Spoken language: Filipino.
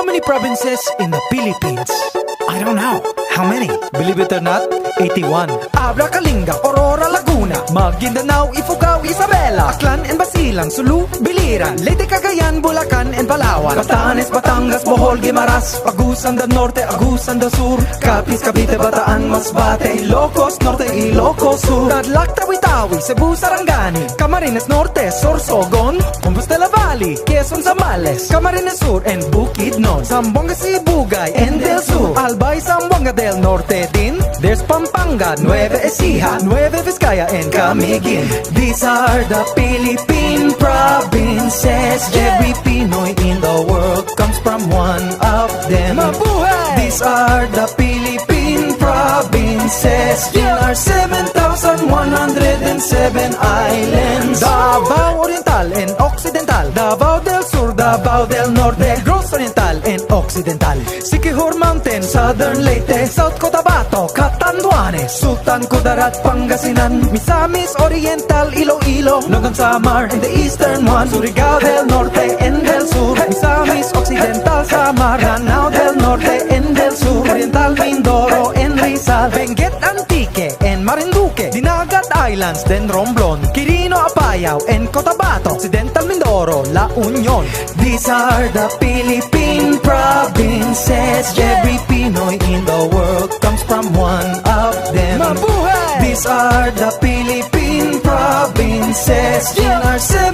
How many provinces in the Philippines? I don't know. How many? Believe it or not, 81. Abra, Kalinga, Aurora, Laguna, Maguindanao, Ifugao, Isabela, Aklan and Basilan, Sulu, Biliran, Leyte, Cagayan, Bulacan and Palawan, Batanes, Batangas, Bohol, Guimaras, Agusan del Norte, Agusan del Sur, Capiz, Cavite, Bataan, Masbate, Ilocos Norte, Ilocos Sur, Tarlac, Tawi-Tawi, Cebu, Sarangani, Camarines Norte, Sorsogon, Compostela Valley, Quezon, Zambales, Camarines Sur and Bukidnon, Zamboanga, Sibugay and Del Sur, Albay, Zamboanga del Norte din. There's Pampanga, Nueva Ecija, Nueva Vizcaya and Camiguin. These are the Philippine provinces. Every Pinoy in the world comes from one of them. Mabuhay! These are the Philippine provinces. There are 7,107 islands. Davao Oriental and Occidental, Davao del Sur, Davao del Norte, Negros Oriental and Occidental, Siquijor Mountain, Southern Leyte, South Cotabato, Catanduanes, Sultan Kudarat, Pangasinan, Misamis Oriental, Iloilo, Nogon Samar and the eastern one, Surigao del Norte and del Sur, Misamis Occidental, Samar, Lanao del Norte and del Sur, Oriental Mindoro and Rizal, Benguet Antique and Marinduque, Dinagat Islands, then Romblon, Quirino Apayao and Cotabato, Occidental Mindoro, La Union. These are the Philippine provinces. Every Pinoy in the world comes from one of them. Mabuhay! These are the Philippine provinces. There are 7